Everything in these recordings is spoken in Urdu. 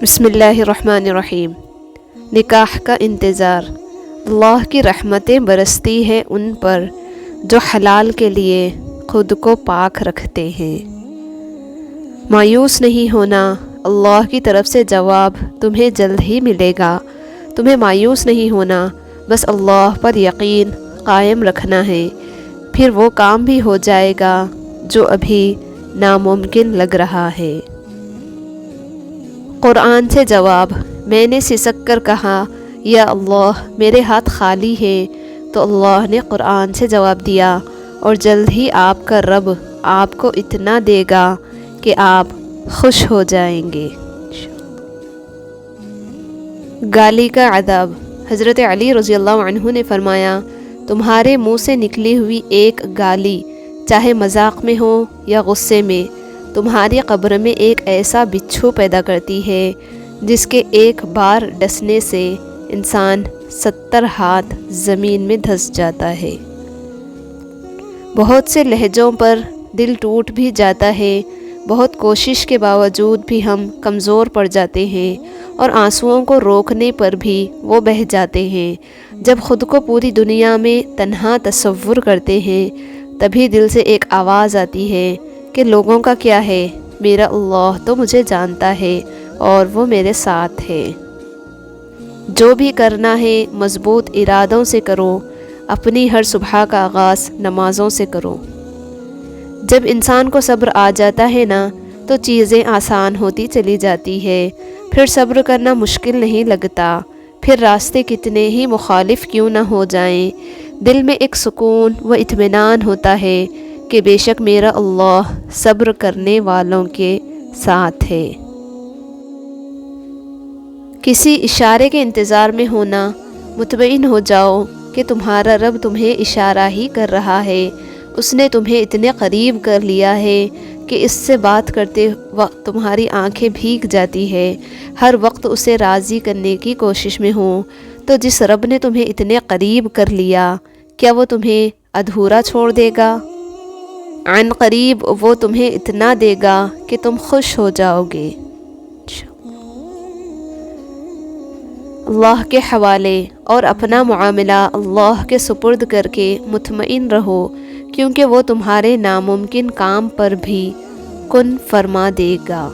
بسم اللہ الرحمن الرحیم۔ نکاح کا انتظار۔ اللہ کی رحمتیں برستی ہیں ان پر جو حلال کے لیے خود کو پاک رکھتے ہیں۔ مایوس نہیں ہونا، اللہ کی طرف سے جواب تمہیں جلد ہی ملے گا۔ تمہیں مایوس نہیں ہونا، بس اللہ پر یقین قائم رکھنا ہے، پھر وہ کام بھی ہو جائے گا جو ابھی ناممکن لگ رہا ہے۔ قرآن سے جواب۔ میں نے سسک کر کہا یا اللہ میرے ہاتھ خالی ہیں، تو اللہ نے قرآن سے جواب دیا، اور جلد ہی آپ کا رب آپ کو اتنا دے گا کہ آپ خوش ہو جائیں گے۔ گالی کا عذاب۔ حضرت علی رضی اللہ عنہ نے فرمایا، تمہارے منہ سے نکلی ہوئی ایک گالی چاہے مذاق میں ہو یا غصے میں، تمہاری قبر میں ایک ایسا بچھو پیدا کرتی ہے جس کے ایک بار ڈسنے سے انسان 70 ہاتھ زمین میں دھس جاتا ہے۔ بہت سے لہجوں پر دل ٹوٹ بھی جاتا ہے، بہت کوشش کے باوجود بھی ہم کمزور پڑ جاتے ہیں، اور آنسوؤں کو روکنے پر بھی وہ بہہ جاتے ہیں۔ جب خود کو پوری دنیا میں تنہا تصور کرتے ہیں، تبھی دل سے ایک آواز آتی ہے کہ لوگوں کا کیا ہے، میرا اللہ تو مجھے جانتا ہے اور وہ میرے ساتھ ہے۔ جو بھی کرنا ہے مضبوط ارادوں سے کرو، اپنی ہر صبح کا آغاز نمازوں سے کرو۔ جب انسان کو صبر آ جاتا ہے نا، تو چیزیں آسان ہوتی چلی جاتی ہے، پھر صبر کرنا مشکل نہیں لگتا، پھر راستے کتنے ہی مخالف کیوں نہ ہو جائیں، دل میں ایک سکون و اطمینان ہوتا ہے کہ بے شک میرا اللہ صبر کرنے والوں کے ساتھ ہے۔ کسی اشارے کے انتظار میں ہونا، مطمئن ہو جاؤ کہ تمہارا رب تمہیں اشارہ ہی کر رہا ہے، اس نے تمہیں اتنے قریب کر لیا ہے کہ اس سے بات کرتے وقت تمہاری آنکھیں بھیگ جاتی ہے۔ ہر وقت اسے راضی کرنے کی کوشش میں ہو، تو جس رب نے تمہیں اتنے قریب کر لیا، کیا وہ تمہیں ادھورا چھوڑ دے گا؟ عن قریب وہ تمہیں اتنا دے گا کہ تم خوش ہو جاؤ گے۔ اللہ کے حوالے اور اپنا معاملہ اللہ کے سپرد کر کے مطمئن رہو، کیونکہ وہ تمہارے ناممکن کام پر بھی کن فرما دے گا۔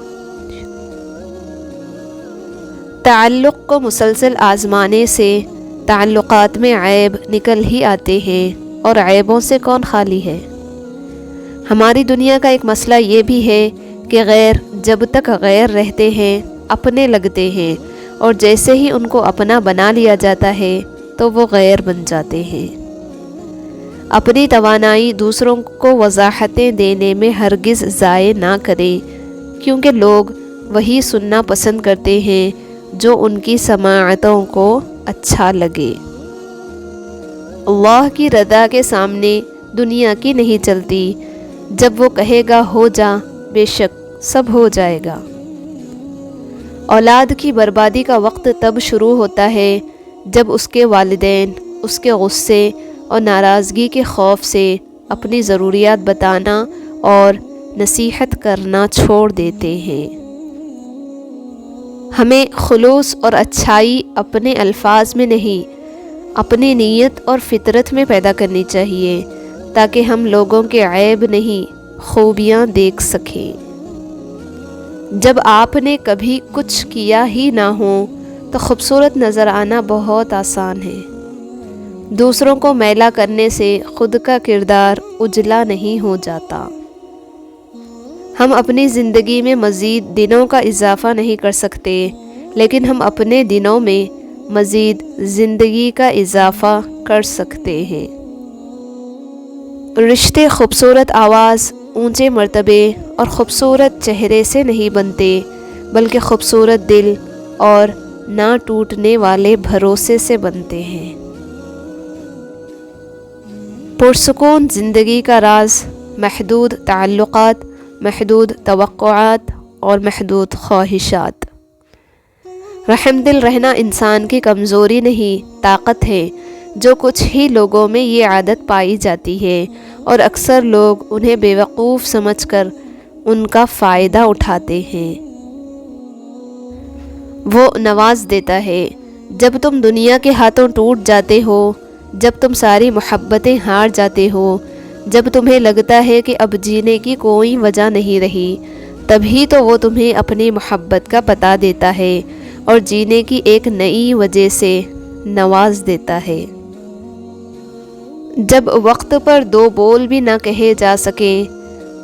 تعلق کو مسلسل آزمانے سے تعلقات میں عیب نکل ہی آتے ہیں، اور عیبوں سے کون خالی ہے؟ ہماری دنیا کا ایک مسئلہ یہ بھی ہے کہ غیر جب تک غیر رہتے ہیں اپنے لگتے ہیں، اور جیسے ہی ان کو اپنا بنا لیا جاتا ہے تو وہ غیر بن جاتے ہیں۔ اپنی توانائی دوسروں کو وضاحتیں دینے میں ہرگز ضائع نہ کریں، کیونکہ لوگ وہی سننا پسند کرتے ہیں جو ان کی سماعتوں کو اچھا لگے۔ اللہ کی رضا کے سامنے دنیا کی نہیں چلتی، جب وہ کہے گا ہو جا، بے شک سب ہو جائے گا۔ اولاد کی بربادی کا وقت تب شروع ہوتا ہے جب اس کے والدین اس کے غصے اور ناراضگی کے خوف سے اپنی ضروریات بتانا اور نصیحت کرنا چھوڑ دیتے ہیں۔ ہمیں خلوص اور اچھائی اپنے الفاظ میں نہیں، اپنی نیت اور فطرت میں پیدا کرنی چاہیے، تاکہ ہم لوگوں کے عیب نہیں خوبیاں دیکھ سکیں۔ جب آپ نے کبھی کچھ کیا ہی نہ ہو تو خوبصورت نظر آنا بہت آسان ہے۔ دوسروں کو میلا کرنے سے خود کا کردار اجلا نہیں ہو جاتا۔ ہم اپنی زندگی میں مزید دنوں کا اضافہ نہیں کر سکتے، لیکن ہم اپنے دنوں میں مزید زندگی کا اضافہ کر سکتے ہیں۔ رشتے خوبصورت آواز، اونچے مرتبے اور خوبصورت چہرے سے نہیں بنتے، بلکہ خوبصورت دل اور نہ ٹوٹنے والے بھروسے سے بنتے ہیں۔ پرسکون زندگی کا راز محدود تعلقات، محدود توقعات اور محدود خواہشات۔ رحم دل رہنا انسان کی کمزوری نہیں، طاقت ہے، جو کچھ ہی لوگوں میں یہ عادت پائی جاتی ہے، اور اکثر لوگ انہیں بیوقوف سمجھ کر ان کا فائدہ اٹھاتے ہیں۔ وہ نواز دیتا ہے۔ جب تم دنیا کے ہاتھوں ٹوٹ جاتے ہو، جب تم ساری محبتیں ہار جاتے ہو، جب تمہیں لگتا ہے کہ اب جینے کی کوئی وجہ نہیں رہی، تبھی تو وہ تمہیں اپنی محبت کا پتہ دیتا ہے اور جینے کی ایک نئی وجہ سے نواز دیتا ہے۔ جب وقت پر دو بول بھی نہ کہے جا سکیں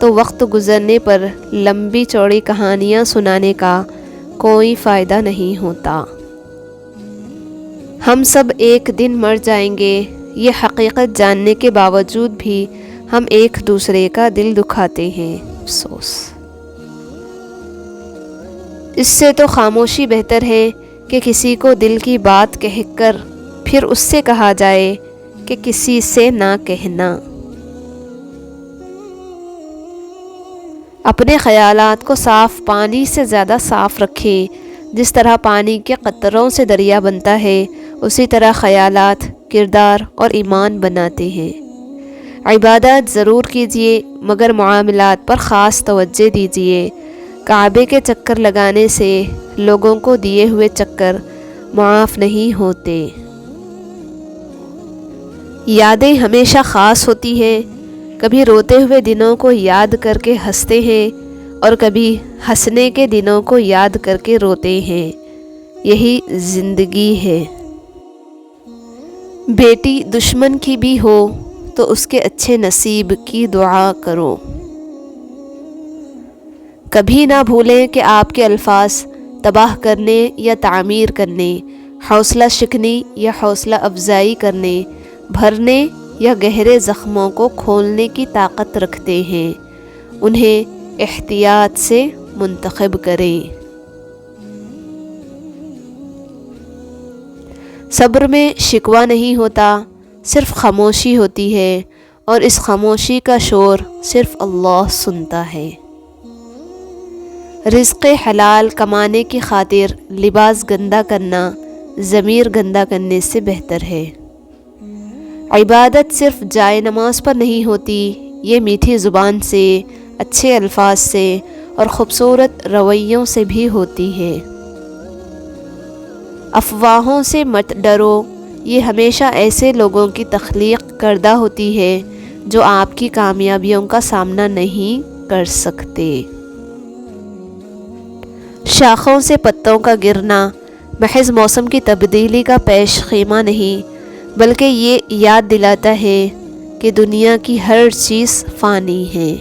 تو وقت گزرنے پر لمبی چوڑی کہانیاں سنانے کا کوئی فائدہ نہیں ہوتا۔ ہم سب ایک دن مر جائیں گے، یہ حقیقت جاننے کے باوجود بھی ہم ایک دوسرے کا دل دکھاتے ہیں۔ افسوس، اس سے تو خاموشی بہتر ہے کہ کسی کو دل کی بات کہہ کر پھر اس سے کہا جائے کہ کسی سے نہ کہنا۔ اپنے خیالات کو صاف پانی سے زیادہ صاف رکھیں۔ جس طرح پانی کے قطروں سے دریا بنتا ہے، اسی طرح خیالات کردار اور ایمان بناتے ہیں۔ عبادات ضرور کیجیے، مگر معاملات پر خاص توجہ دیجیے۔ کعبے کے چکر لگانے سے لوگوں کو دیے ہوئے چکر معاف نہیں ہوتے۔ یادیں ہمیشہ خاص ہوتی ہیں، کبھی روتے ہوئے دنوں کو یاد کر کے ہنستے ہیں اور کبھی ہنسنے کے دنوں کو یاد کر کے روتے ہیں۔ یہی زندگی ہے۔ بیٹی دشمن کی بھی ہو تو اس کے اچھے نصیب کی دعا کرو۔ کبھی نہ بھولیں کہ آپ کے الفاظ تباہ کرنے یا تعمیر کرنے، حوصلہ شکنی یا حوصلہ افزائی کرنے، بھرنے یا گہرے زخموں کو کھولنے کی طاقت رکھتے ہیں۔ انہیں احتیاط سے منتخب کریں۔ صبر میں شکوہ نہیں ہوتا، صرف خاموشی ہوتی ہے، اور اس خاموشی کا شور صرف اللہ سنتا ہے۔ رزق حلال کمانے کی خاطر لباس گندا کرنا ضمیر گندا کرنے سے بہتر ہے۔ عبادت صرف جائے نماز پر نہیں ہوتی، یہ میٹھی زبان سے، اچھے الفاظ سے اور خوبصورت رویوں سے بھی ہوتی ہے۔ افواہوں سے مت ڈرو، یہ ہمیشہ ایسے لوگوں کی تخلیق کردہ ہوتی ہے جو آپ کی کامیابیوں کا سامنا نہیں کر سکتے۔ شاخوں سے پتوں کا گرنا محض موسم کی تبدیلی کا پیش خیمہ نہیں، بلکہ یہ یاد دلاتا ہے کہ دنیا کی ہر چیز فانی ہے۔